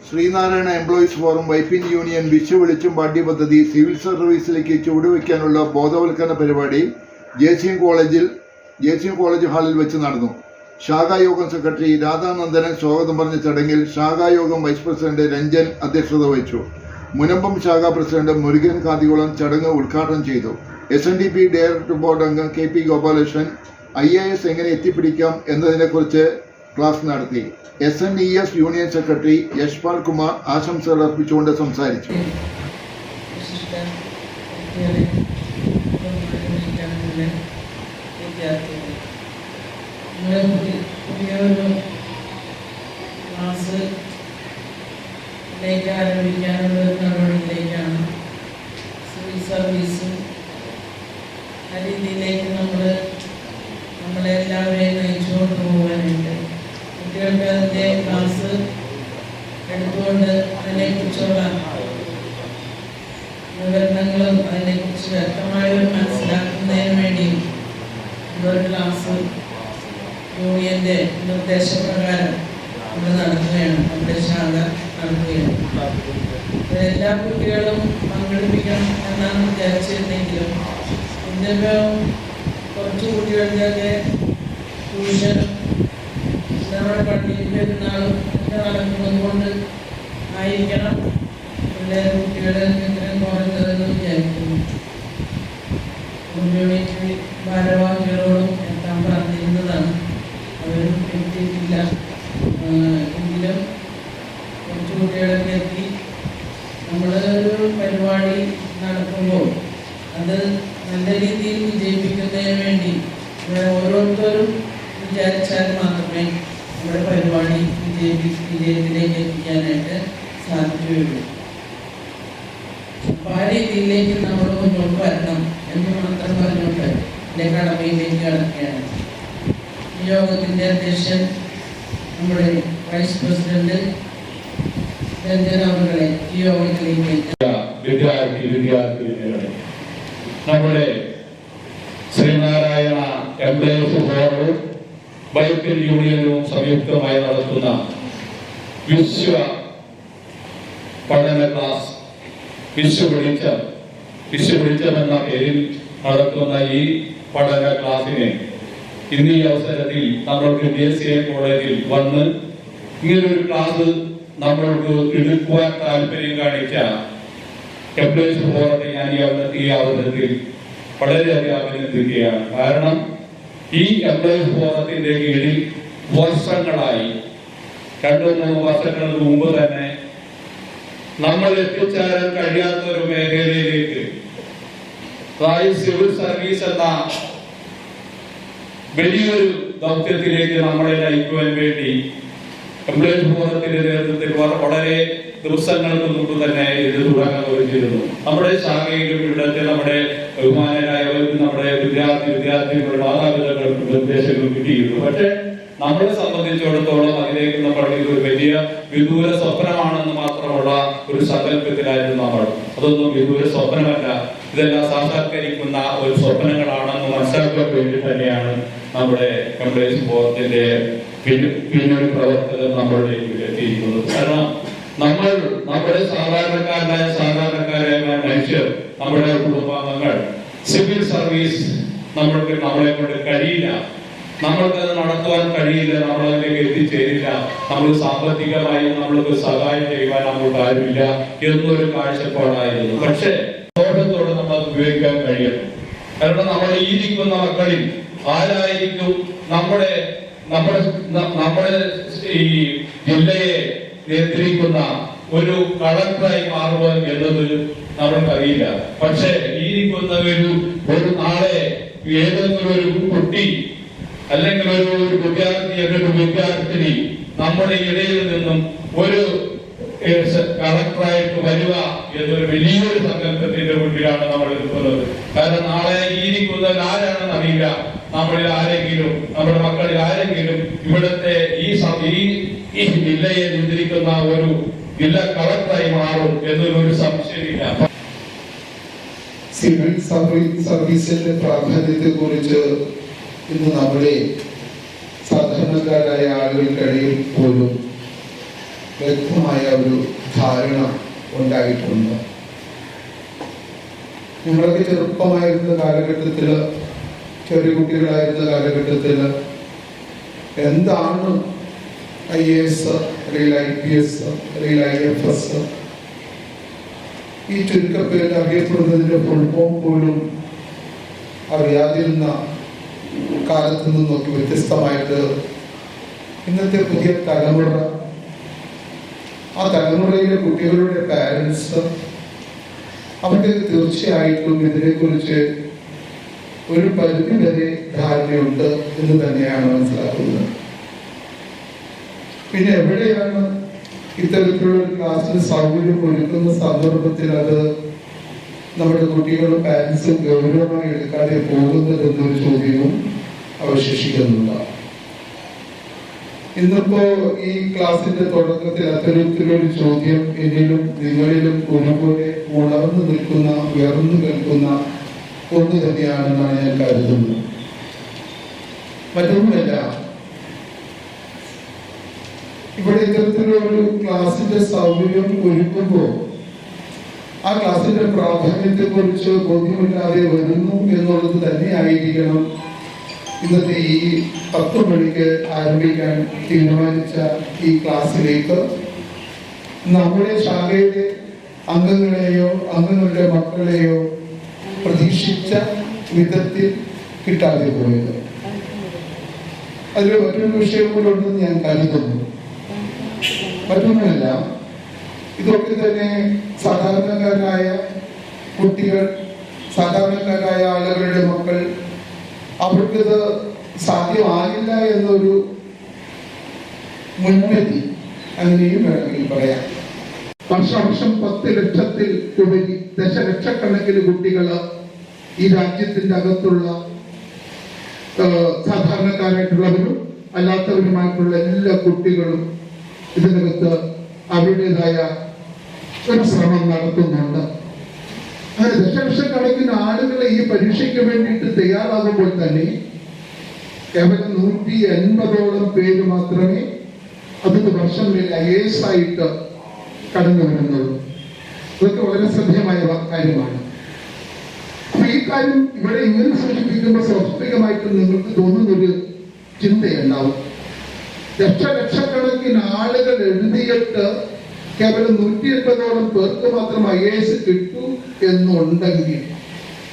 Sreenarayana employees forum Vypin union Vishu വെളിച്ചം പാഠ്യപദ്ധതി civil സർവീസിലേക്ക് ചുവടുവയ്ക്കാനുള്ള ബോധവൽക്കരണ പരിപാടി ജെ.സി.എം കോളേജ് ഹാളിൽ വെച്ച് നടന്നു. ശാഖായോഗം സെക്രട്ടറി രാധാനന്ദനൻ സ്വാഗതം പറഞ്ഞ ചടങ്ങിൽ ശാഖായോഗം വൈസ് പ്രസിഡന്റ് രഞ്ജൻ അധ്യക്ഷത വഹിച്ചു. മുനമ്പം ശാഖാ പ്രസിഡന്റ് മുരുകൻ കാതികുളം ചടങ്ങ് ഉദ്ഘാടനം ചെയ്തു. SNDP ഡയറക്ടർ ബോർഡ് അംഗം KP ഗോപാലകൃഷ്ണൻ IAS എങ്ങനെ എത്തിപ്പിടിക്കാം എന്നതിനെക്കുറിച്ച് ക്ലാസ് നടത്തി. SNES union secretary Yashpal Kumar ആശംസകൾ അർപ്പിച്ചുകൊണ്ട് സംസാരിച്ചു. ആരംഭിക്കാനുള്ള നടപടിയിലേക്കാണ് സിവിൽ സർവീസും ആ രീതിയിലേക്ക് നമ്മളെല്ലാവരെയും നയിച്ചുകൊണ്ട് പോകാനുണ്ട്. കുട്ടികൾക്ക് അതിൻ്റെ ക്ലാസ് എടുത്തുകൊണ്ട് അതിനെക്കുറിച്ചുള്ള വിവരണങ്ങളും അതിനെക്കുറിച്ച് വ്യക്തമായി മനസ്സിലാക്കുന്നതിന് വേണ്ടിയും ഒരു ക്ലാസ് യൂണിയൻ്റെ നിർദ്ദേശപ്രകാരം നമ്മൾ നടത്തുകയാണ്. നമ്മുടെ ശാഖ നടത്തുകയാണ്. എല്ലാ കുട്ടികളും പങ്കെടുപ്പിക്കണം എന്നാണ് വിചാരിച്ചിരുന്നെങ്കിലും ഇന്നിപ്പോൾ കുറച്ച് കുട്ടികളുടെയൊക്കെ ട്യൂഷനും നമ്മുടെ പള്ളിയിൽ പെരുന്നാളും ഒക്കെ നടക്കുന്നത് കൊണ്ട് ആയിരിക്കണം എല്ലാ കുട്ടികളെ കുറഞ്ഞതെന്ന് വിചാരിക്കുന്നു. കമ്മ്യൂണിറ്റി ഭാരവാഹികളോടും എത്താൻ പറഞ്ഞിരുന്നതാണ്, അവരും എത്തിയിട്ടില്ല. എങ്കിലും കുറച്ച് കുട്ടികളൊക്കെ എത്തി. നമ്മളൊരു പരിപാടി നടത്തുമ്പോൾ അത് നല്ല രീതിയിൽ വിജയിപ്പിക്കുന്നതിന് വേണ്ടി ഓരോരുത്തരും വിചാരിച്ചാൽ മാത്രമേ നമ്മുടെ പരിപാടി വിജയത്തിലേക്ക് എത്തിക്കാനായിട്ട് സാധിക്കുകയുള്ളൂ. അപ്പോൾ ആ രീതിയിലേക്ക് നമ്മൾ മുന്നോട്ട് വരണം എന്ന് മാത്രം പറഞ്ഞുകൊണ്ട് എൻ്റെ കടമയിലേക്ക് കടക്കുകയാണ്. ഈ യോഗത്തിൻ്റെ അധ്യക്ഷൻ നമ്മുടെ വൈസ് പ്രസിഡന്റ് രഞ്ജൻ അവരുടെ ഈ യോഗത്തിലേക്ക് വിദ്യാർത്ഥിനികളെ നമ്മുടെ ശ്രീനാരായണ എംപ്ലോയീസ് ഫോറവും വൈപ്പിൻ യൂണിയനും സംയുക്തമായി നടത്തുന്ന വിശ്വ പഠന ക്ലാസ് വിശ്വ വെളിച്ചം എന്ന പേരിൽ നടത്തുന്ന ഈ പഠന ക്ലാസ്സിനെ ഇന്ന് ഈ അവസരത്തിൽ നമ്മൾക്ക് JCM കോളേജിൽ വന്ന് ഇങ്ങനൊരു ക്ലാസ് നമ്മൾക്ക് എടുക്കുവാൻ താല്പര്യം കാണിച്ച എംപ്ലോയീസ് ഫോറത്തെ ഞാൻ ഈ അവസരത്തിൽ വളരെയധികം അഭിനന്ദിക്കുകയാണ്. കാരണം ഈ എംപ്ലോയീസ് ഫോറത്തിന്റെ കീഴിൽ വർഷങ്ങളായി 2-3 വർഷങ്ങൾക്ക് മുമ്പ് തന്നെ നമ്മൾ എത്തിച്ചേരാൻ കഴിയാത്ത ഒരു മേഖലയിലേക്ക് സിവിൽ സർവീസ് എന്ന വലിയൊരു ദൗത്യത്തിലേക്ക് നമ്മളെ നയിക്കുവാൻ വേണ്ടി എംപ്ലോയീസ് ഫോറത്തിന്റെ നേതൃത്വത്തിൽ വളരെ ദിവസങ്ങൾക്ക് മുമ്പ് തന്നെ ഇത് തുടങ്ങുകയായിരുന്നു. നമ്മുടെ ശാഖയിലും ഇവിടുത്തെ നമ്മുടെ ബഹുമാനരായവർക്ക് നമ്മുടെ വിദ്യാർത്ഥികളുടെ മാതാപിതാക്കൾക്ക് നിർദ്ദേശങ്ങൾ കിട്ടിയിരുന്നു. പക്ഷെ നമ്മളെ സംബന്ധിച്ചിടത്തോളം അതിലേക്ക് നമ്മൾ ഇതൊരു വലിയ വിദൂര സ്വപ്നമാണെന്ന് മാത്രമുള്ള ഒരു സങ്കല്പത്തിലായിരുന്നു നമ്മൾ. അതൊന്നും വിദൂര സ്വപ്നമല്ല, ഇതെല്ലാം സാക്ഷാത്കരിക്കുന്ന ഒരു സ്വപ്നങ്ങളാണെന്ന് മനസ്സിലാക്കാൻ വേണ്ടി തന്നെയാണ് നമ്മുടെ എംപ്ലോയീസ് ഫോറത്തിന്റെ പിന്നൊരു പ്രവർത്തകർ നമ്മളിലേക്ക് എത്തിയിരിക്കുന്നത്. കാരണം നമ്മുടെ സാധാരണക്കാരായ മനുഷ്യർ, നമ്മുടെ കുടുംബാംഗങ്ങൾ സിവിൽ സർവീസ് നമ്മളെ കൊണ്ട് കഴിയില്ല, നമ്മൾക്കത് നടത്തുവാൻ കഴിയില്ല, നമ്മളതിലേക്ക് എത്തിച്ചേരില്ല, നമ്മൾ സാമ്പത്തികമായി നമ്മൾക്ക് സഹായം ചെയ്യുവാൻ നമ്മൾക്ക് ആരുമില്ല എന്നൊരു കാഴ്ചപ്പാടായിരുന്നു. പക്ഷേ സന്തോഷത്തോടെ നമ്മൾ ഉപയോഗിക്കാൻ കഴിയും. കാരണം നമ്മൾ ഈ ഇരിക്കുന്ന മക്കളിൽ ആരായിരിക്കും നമ്മുടെ ഈ ജില്ലയെ നിയന്ത്രിക്കുന്ന ഒരു കളക്ടറായി മാറുക എന്നത് നമ്മൾക്കറിയില്ല. പക്ഷെ ഈ ഇരിക്കുന്ന ഒരു നാളെ ഏതെങ്കിലും ഒരു കുട്ടി അല്ലെങ്കിൽ ഒരു വിദ്യാർത്ഥിനി നമ്മുടെ ഇടയിൽ നിന്നും ഒരു കളക്ടറായിട്ട് വരിക എന്നൊരു വലിയൊരു സങ്കല്പത്തിന്റെ മുന്നിലാണ് നമ്മൾ നിൽക്കുന്നത്. കാരണം നാളെ ഈ ഇരിക്കുന്നവർ ആരാണെന്ന് അറിയില്ല. നമ്മളിൽ ആരെങ്കിലും, നമ്മുടെ മക്കളിൽ ആരെങ്കിലും ഇവിടുത്തെ ഈ ജില്ലയെ നിയന്ത്രിക്കുന്ന ഒരു ജില്ലാ കളക്ടറായി മാറും എന്നൊരു സംശയമില്ല. സിവിൽ സർവീസിന്റെ പ്രാധാന്യത്തെ കുറിച്ച് ഇന്ന് നമ്മുടെ സാധാരണക്കാരായ ആളുകൾക്കിടയിൽ പോലും വ്യക്തമായ ഒരു ധാരണ ഉണ്ടായിട്ടുണ്ട്. ഞങ്ങളൊക്കെ ചെറുപ്പമായിരുന്ന കാലഘട്ടത്തിൽ, ചെറിയ കുട്ടികളായിരുന്ന കാലഘട്ടത്തിൽ എന്താണ് IAS അല്ലെങ്കിൽ IPS അല്ലെങ്കിൽ IFS ഈ ചുരുക്കപ്പേര് അറിയപ്പെടുന്നതിന്റെ ഫുൾ ഫോം പോലും അറിയാതിരുന്ന കാലത്ത് നിന്നൊക്കെ വ്യത്യസ്തമായിട്ട് ഇന്നത്തെ പുതിയ തലമുറ, ആ തലമുറയിലെ കുട്ടികളുടെ പാരൻസ്, അവർക്ക് തീർച്ചയായിട്ടും ഇതിനെക്കുറിച്ച് ഒരു പരിധി വരെ ധാരണയുണ്ട് എന്ന് തന്നെയാണ് മനസ്സിലാക്കുന്നത്. പിന്നെ എവിടെയാണ് ഇത്തരത്തിലുള്ള ഒരു ക്ലാസ്സിന് സൗകര്യം ഒരുക്കുന്ന സന്ദർഭത്തിൽ അത് നമ്മുടെ കുട്ടികളും പാരൻസും ഗൗരവമായി എടുക്കാതെ പോകുന്നത് എന്നൊരു ചോദ്യവും അവശേഷിക്കുന്നുണ്ട്. ഇന്നിപ്പോ ഈ ക്ലാസിന്റെ തുടക്കത്തിൽ അത്തരത്തിലൊരു ചോദ്യം എന്നിലും നിങ്ങളിലും ഒരുപോലെ ഉണർന്നു നിൽക്കുന്ന, ഉയർന്നു നിൽക്കുന്ന ഒന്ന് തന്നെയാണെന്നാണ് ഞാൻ കരുതുന്നത്. മറ്റൊന്നുമല്ല, ഇവിടെ ഇത്തരത്തിലുള്ള ഒരു ക്ലാസിന്റെ സൗകര്യം ഒരുക്കുമ്പോൾ ആ ക്ലാസിന്റെ പ്രാധാന്യത്തെ കുറിച്ച് ബോധ്യമില്ലാതെ വരുന്നു എന്നുള്ളത് തന്നെ ആയിരിക്കണം ഇന്നത്തെ ഈ 10 മണിക്ക് ആരംഭിക്കാൻ തീരുമാനിച്ച ഈ ക്ലാസ്സിലേക്ക് നമ്മുടെ ശാഖയിലെ അംഗങ്ങളെയോ അംഗങ്ങളുടെ മക്കളെയോ പ്രതീക്ഷിച്ച വിധത്തിൽ കിട്ടാതെ പോയത്. അതിൽ മറ്റൊരു വിഷയം കൂടെ ഉണ്ടെന്ന് ഞാൻ കരുതുന്നു. മറ്റൊന്നുമല്ല, ഇതൊക്കെ തന്നെ സാധാരണക്കാരായ കുട്ടികൾ, സാധാരണക്കാരായ ആളുകളുടെ മക്കൾ, അവർക്കിത് സാധ്യമാകില്ല എന്നൊരു മുൻവിധി അങ്ങനെയും വേണമെങ്കിൽ പറയാം. വർഷം 10 ലക്ഷത്തിൽ ഉപരി ദശലക്ഷക്കണക്കിന് കുട്ടികൾ ഈ രാജ്യത്തിന്റെ അകത്തുള്ള സാധാരണക്കാരായിട്ടുള്ളവരും അല്ലാത്തവരുമായിട്ടുള്ള എല്ലാ കുട്ടികളും ഇതിനകത്ത് അവരുടേതായ ഒരു ശ്രമം നടത്തുന്നുണ്ട്. അങ്ങനെ ദശലക്ഷക്കണക്കിന് ആളുകളെ ഈ പരീക്ഷയ്ക്ക് വേണ്ടിയിട്ട് തയ്യാറാകുമ്പോൾ തന്നെ കേവലം 180ഓളം പേര് മാത്രമേ അതിന് വർഷം IAS ആയിട്ട് കടന്നു വരുന്നുള്ളൂ. ഇതൊക്കെ വളരെ ശ്രദ്ധേയമായ കാര്യമാണ്. അപ്പൊ ഈ കാര്യം ഇവിടെ ഇങ്ങനെ സൂചിപ്പിക്കുമ്പോൾ സ്വാഭാവികമായിട്ടും നിങ്ങൾക്ക് തോന്നുന്നൊരു ചിന്തയുണ്ടാവും. ലക്ഷക്കണക്കിന് ആളുകൾ എഴുതിയിട്ട് കേവലം 180ഓളം പേർക്ക് മാത്രം IAS കിട്ടൂ എന്നുണ്ടെങ്കിൽ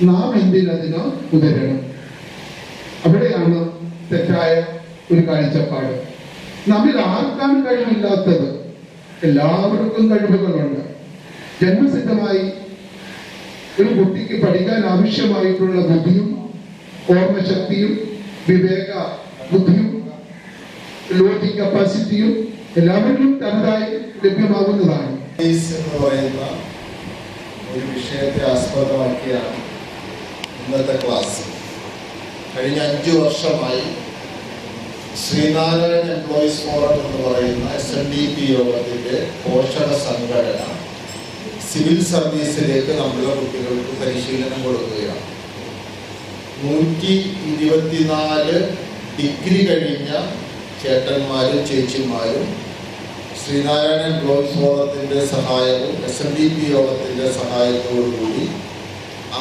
നാം എന്തിനതിന് ഉതരണം? അവിടെയാണ് തെറ്റായ ഒരു കാഴ്ചപ്പാട്. നമ്മിൽ ആർക്കാണ് കഴിവില്ലാത്തത്? എല്ലാവർക്കും കഴിവുകളുണ്ട്. ജന്മസിദ്ധമായി ഒരു കുട്ടിക്ക് പഠിക്കാൻ ആവശ്യമായിട്ടുള്ള ബുദ്ധിയും ഓർമ്മശക്തിയും വിവേക ബുദ്ധിയും ലോജിക് കപ്പാസിറ്റിയും എല്ലാവരിലും തനതായി ലഭ്യമാകുന്നതാണ്. എന്ന് പറയുന്ന ഒരു വിഷയത്തെ ആസ്പദമാക്കിയാണ് ഇന്നത്തെ ക്ലാസ്. കഴിഞ്ഞ 5 വർഷമായി ശ്രീനാരായണ എംപ്ലോയീസ് ഫോറം എന്ന് പറയുന്ന SNDP യോഗത്തിന്റെ പോഷക സംഘടന സിവിൽ സർവീസിലേക്ക് നമ്മുടെ കുട്ടികൾക്ക് പരിശീലനം കൊടുക്കുകയാണ്. 124 ഡിഗ്രി കഴിഞ്ഞ ചേട്ടന്മാരും ചേച്ചിമാരും ശ്രീനാരായണ എംപ്ലോയീസ് ഫോറത്തിന്റെ സഹായവും SNDP യോഗത്തിന്റെ സഹായത്തോടുകൂടി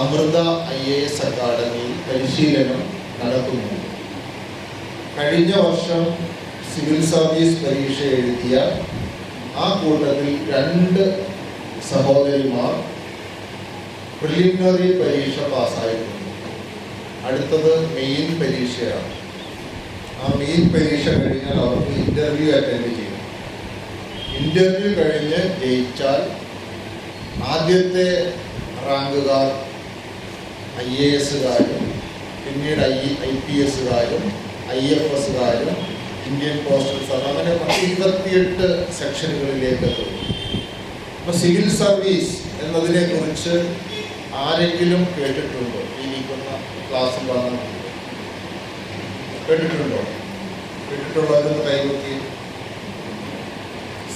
അമൃത IAS അക്കാദമിയിൽ പരിശീലനം നടത്തുന്നു. കഴിഞ്ഞ വർഷം സിവിൽ സർവീസ് പരീക്ഷ എഴുതിയ ആ കൂട്ടത്തിൽ 2 സഹോദരിമാർ പ്രിലിമിനറി പരീക്ഷ പാസ്സായിട്ടുണ്ട്. അടുത്തത് മെയിൻ പരീക്ഷയാണ്. ആ മെയിൻ പരീക്ഷ കഴിഞ്ഞാൽ അവർക്ക് ഇന്റർവ്യൂ അറ്റൻഡ് ചെയ്യും. ഇന്റർവ്യൂ കഴിഞ്ഞ് ജയിച്ചാൽ ആദ്യത്തെ റാങ്കുകാർ IASകാരും പിന്നീട് IPSകാരും IFSകാരും ഇന്ത്യൻ പോസ്റ്റൽ സർവീസ് അങ്ങനെ 28 സെക്ഷനുകളിലേക്ക് എത്തും. അപ്പോൾ സിവിൽ സർവീസ് എന്നതിനെ കുറിച്ച് ആരെങ്കിലും കേട്ടിട്ടുണ്ടോ? ഇരിക്കുന്ന ക്ലാസ്സിൽ വന്ന കേട്ടിട്ടുണ്ടോ? കേട്ടിട്ടുള്ളവരൊന്ന് കൈവക്കി.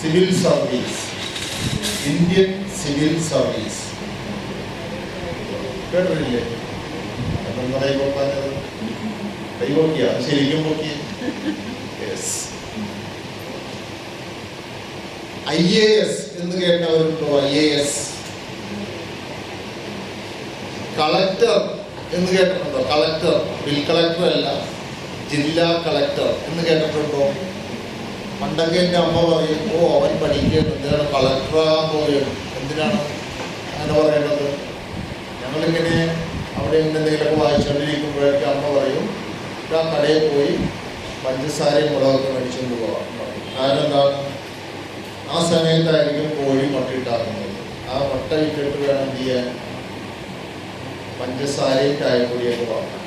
Civil service, Indian civil service കേട്ടിട്ടില്ലേ? എന്നൊന്ന് കൈവക്കാനത് കൈവക്കിയ ശരിക്കും നോക്കി. IAS എന്ന് കേട്ടവരുണ്ടോ? IAS. കളക്ടർ എന്ന് കേട്ടിട്ടുണ്ടോ? കളക്ടർ, ബിൽ കളക്ടർ അല്ല, ജില്ലാ കളക്ടർ എന്ന് കേട്ടിട്ടുണ്ടോ? പണ്ടൊക്കെ എൻ്റെ അമ്മ പറയും, ഓ അവൻ പഠിക്കുകയാണ്, എന്തിനാണ് കളക്ടറാകാൻ പോവുകയാണ്, എന്തിനാണ് അങ്ങനെ പറയേണ്ടത്? ഞങ്ങളിങ്ങനെ അവിടെ എന്തെങ്കിലുമൊക്കെ വായിച്ചുകൊണ്ടിരിക്കുമ്പോഴേക്കും അമ്മ പറയും, ആ കടയിൽ പോയി പഞ്ചസാരയും മുളകൊക്കെ മേടിച്ചുകൊണ്ട് പോകാം. കാരണം എന്താണ്? ആ സമയത്തായിരിക്കും കോഴി മുട്ടയിട്ടാക്കുന്നത്. ആ മുട്ട ഇട്ടിട്ട് വേണം എന്ത് ചെയ്യാൻ? പഞ്ചസാരയും ചായപ്പൊടിയൊക്കെ വാങ്ങാം.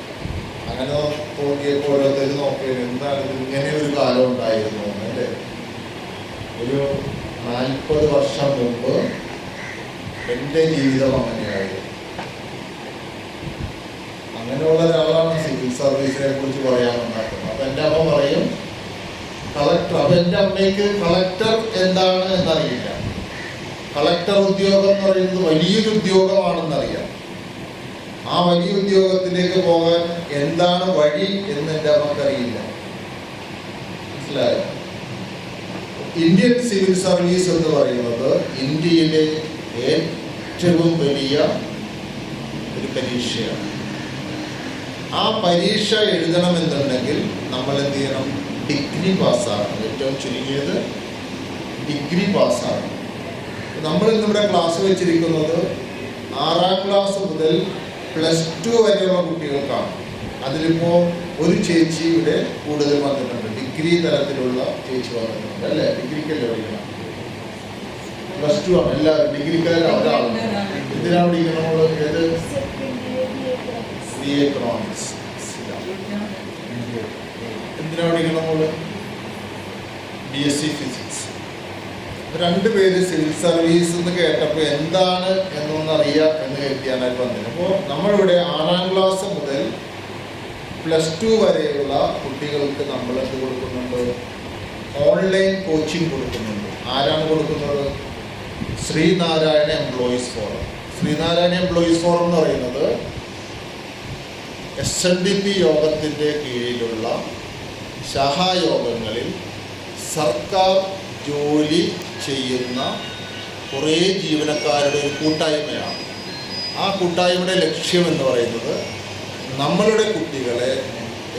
അങ്ങനെ തോന്നിയപ്പോൾ ഓരോരുത്തർ നോക്കിയത് എന്താണ് ഇങ്ങനെ ഒരു കാലം ഉണ്ടായിരുന്നു അല്ലേ? ഒരു 40 വർഷം മുമ്പ് എൻ്റെ ജീവിതം അങ്ങനെയായിരുന്നു. അങ്ങനെയുള്ള ഒരാളാണ് സിവിൽ സർവീസിനെ കുറിച്ച് പറയാനുണ്ടാക്കുന്നത്. അപ്പം എൻ്റെ അമ്മ പറയും കളക്ടർ. അപ്പം എൻ്റെ അമ്മയ്ക്ക് കളക്ടർ എന്താണ് എന്നറിയില്ല. കളക്ടർ ഉദ്യോഗം എന്ന് പറയുന്നത് വലിയൊരു ഉദ്യോഗമാണെന്നറിയാം. ആ വലിയ ഉദ്യോഗത്തിലേക്ക് പോകാൻ എന്താണ് വഴി എന്ന് എൻ്റെ അമ്മക്കറിയില്ല. മനസ്സിലായോ? ഇന്ത്യൻ സിവിൽ സർവീസ് എന്ന് പറയുന്നത് ഇന്ത്യയിലെ ഏറ്റവും വലിയ ഒരു പരീക്ഷയാണ്. ആ പരീക്ഷ എഴുതണമെന്നുണ്ടെങ്കിൽ നമ്മൾ എന്ത് ചെയ്യണം? ഡിഗ്രി പാസ്സാകണം. ഏറ്റവും ചുരുങ്ങിയത് ഡിഗ്രി പാസ്സാകണം. നമ്മൾ ഇന്നിവിടെ ക്ലാസ് വെച്ചിരിക്കുന്നത് 6ാം ക്ലാസ് മുതൽ +2 വരെയുള്ള കുട്ടികൾക്കാണ്. അതിലിപ്പോൾ ഒരു ചേച്ചി ഇവിടെ കൂടുതൽ വന്നിട്ടുണ്ട്, ഡിഗ്രി തലത്തിലുള്ള ചേച്ചി വന്നിട്ടുണ്ട് അല്ലേ? ഡിഗ്രിക്കല്ലേ പഠിക്കണം? +2 ആണ് എല്ലാവരും ഡിഗ്രിക്കാരും. ഒരാളാണ് എന്തിനാണ് പഠിക്കണം? നമ്മൾ ഏത് എക്കണോമിക്സ് എന്തിനാ പഠിക്കണം? നമ്മൾ BSc ഫിസിക്സ്. 2 പേര് സിവിൽ സർവീസ് എന്ന് കേട്ടപ്പോൾ എന്താണ് എന്നൊന്നറിയാം എന്ന് കരുതിയാനായിട്ട് വന്നത്. അപ്പോൾ നമ്മളിവിടെ 6ാം ക്ലാസ് മുതൽ +2 വരെയുള്ള കുട്ടികൾക്ക് നമ്മൾ എന്ത് കൊടുക്കുന്നുണ്ട്? ഓൺലൈൻ കോച്ചിങ് കൊടുക്കുന്നുണ്ട്. ആരാണ് കൊടുക്കുന്നത്? Sree Narayana employees forum. Sree Narayana employees forum എന്ന് പറയുന്നത് SNDP യോഗത്തിൻ്റെ കീഴിലുള്ള സഹായോഗങ്ങളിൽ സർക്കാർ ജോലി ചെയ്യുന്ന കുറേ ജീവനക്കാരുടെ ഒരു കൂട്ടായ്മയാണ്. ആ കൂട്ടായ്മയുടെ ലക്ഷ്യം എന്ന് പറയുന്നത് നമ്മളുടെ കുട്ടികളെ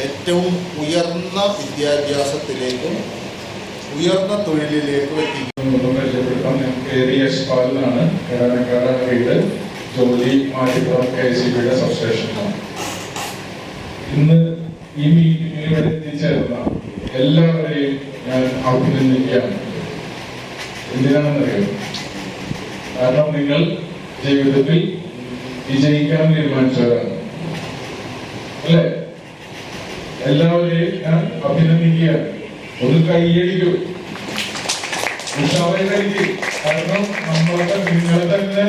ഏറ്റവും ഉയർന്ന വിദ്യാഭ്യാസത്തിലേക്കും ഉയർന്ന തൊഴിലിലേക്കും എത്തിക്കും. ജോലി മാറ്റിപ്പുറം KCBയുടെ സബ്സ്റ്റേഷനാണ്. ഇന്ന് ഈ മീറ്റിംഗിൽ ഇവിടെ എത്തിച്ചേർന്ന എല്ലാവരെയും ഞാൻ അഭിനന്ദിക്കുകയാണ്. എന്തിനാണെന്നറിയാം? കാരണം നിങ്ങൾ ജീവിതത്തിൽ വിജയിക്കാൻ തീരുമാനിച്ചവരാണ് അല്ലേ? എല്ലാവരെയും ഞാൻ അഭിനന്ദിക്കുകയാണ്. ഒന്ന് കൈയടിക്കൂ, ഉഷാറായി കഴിക്കും. കാരണം നിങ്ങളെ തന്നെ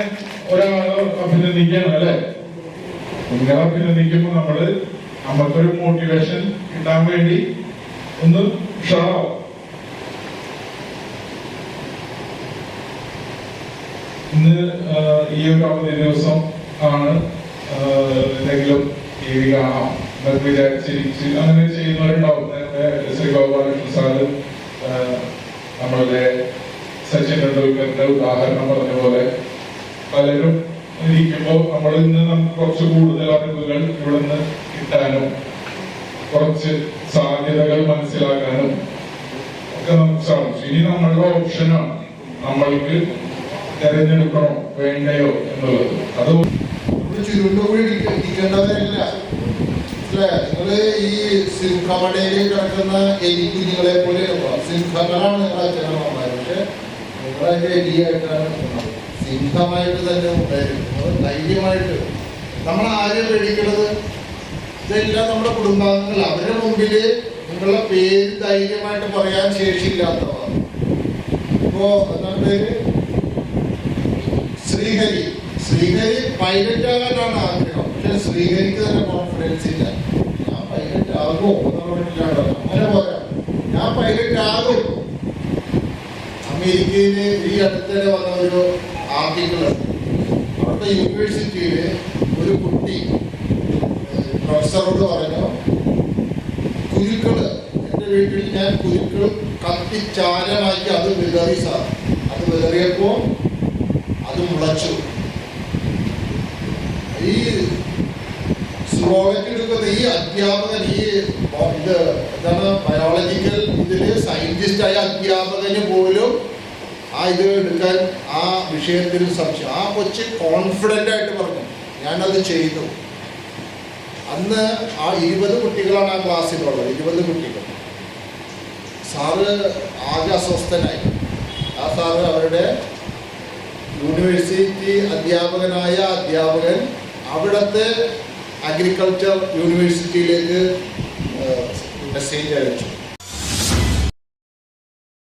ഒരാളെ അഭിനന്ദിക്കുകയാണ് അല്ലേ? നിങ്ങളെ അഭിനന്ദിക്കുമ്പോൾ നമുക്കൊരു മോട്ടിവേഷൻ കിട്ടാൻ വേണ്ടി ഒന്ന് ഉഷാറാവും. ഇന്ന് ഈ ഒരു അവധി ദിവസം ആണ്, എന്തെങ്കിലും TV കാണാം എന്നൊക്കെ വിചാരിച്ചിരിച്ച് അങ്ങനെ ചെയ്യുന്നവരുണ്ടാവും. ശ്രീ ഗോപാലകൃഷ്ണൻ സാറ് നമ്മളുടെ സച്ചിൻ ടെണ്ടുൽക്കറിന്റെ ഉദാഹരണം പറഞ്ഞ പോലെ പലരും ഇരിക്കുമ്പോൾ നമ്മൾ ഇന്ന് നമുക്ക് കുറച്ച് കൂടുതൽ അറിവുകൾ ഇവിടുന്ന് കിട്ടാനും കുറച്ച് സാധ്യതകൾ മനസ്സിലാക്കാനും ഒക്കെ നമുക്ക് സാധിച്ചു. ഇനി നമ്മളുടെ ഓപ്ഷനാണ് നമ്മൾക്ക് തെരഞ്ഞെടുക്കണോ വേണ്ടയോ എന്നുള്ളത്. അത് ചുരുണ്ടുകൂടി ഇരിക്കേണ്ടതല്ല. നിങ്ങള് ഈ സിംഹമടയിൽ കിടക്കുന്ന എലി കുഞ്ഞുങ്ങളെ പോലെ സിംഹങ്ങളാണ് നിങ്ങളെ അച്ഛനമ്മമാർ. പക്ഷെ നിങ്ങളതിന്റെ എലിയായിട്ടാണ് സിംഹമായിട്ട് തന്നെ ഉണ്ടായിരിക്കുന്നത്. ധൈര്യമായിട്ട് നമ്മൾ ആരും പേടിക്കുന്നത് ഇതെല്ലാം നമ്മുടെ കുടുംബാംഗങ്ങൾ. അവരുടെ മുമ്പിൽ നിങ്ങളുടെ പേര് ധൈര്യമായിട്ട് പറയാൻ ശേഷിയില്ലാത്തവർ. ഇപ്പോ എന്താണ് പേര്? ശ്രീഹരി. ശ്രീഹരി പൈലറ്റ് ആകാനാണ് ആഗ്രഹം. പക്ഷെ ശ്രീഹരിക്ക് തന്നെ കോൺഫിഡൻസ് ഇല്ല. ഞാൻ പൈലറ്റ് ആകുമോ എന്നുള്ളതാണ്. അങ്ങനെ പോരാ, ഞാൻ പൈലറ്റ് ആകും. അമേരിക്കയില് ഈ അടുത്തിടെ വന്ന ഒരു ആർട്ടിക്കിൾ ഉണ്ട്. അവിടുത്തെ യൂണിവേഴ്സിറ്റിയില് ഒരു കുട്ടി പ്രൊഫസറോട് പറഞ്ഞു, കുരുക്കള് എൻ്റെ വീട്ടിൽ ഞാൻ കുരുക്കൾ കത്തിച്ചാരമാക്കി അത് വിതറി സാർ, കയറിയപ്പോൾ അത് മുളച്ചു. ഈ സുവോളജി എടുക്കുന്ന ഈ അധ്യാപകൻ ഇത് എന്താണ് ബയോളജിക്കൽ ഇതിൽ സയന്റിസ്റ്റായ അധ്യാപകന് പോലും ഇത് എടുക്കാൻ ആ വിഷയത്തിൽ സംശയം. ആ കൊച്ച് കോൺഫിഡൻ്റ് ആയിട്ട് പറഞ്ഞു ഞാനത് ചെയ്തു. അന്ന് ആ 20 കുട്ടികളാണ് ആ ക്ലാസ്സിലുള്ളത്, 20 കുട്ടികൾ. സാറ് ആകെ അസ്വസ്ഥനായി. ആ സാറ് അവരുടെ യൂണിവേഴ്സിറ്റി അധ്യാപകനായ അധ്യാപകൻ അവിടുത്തെ അഗ്രികൾച്ചർ യൂണിവേഴ്സിറ്റിയിലേക്ക് മെസ്സേജ് അയച്ചു.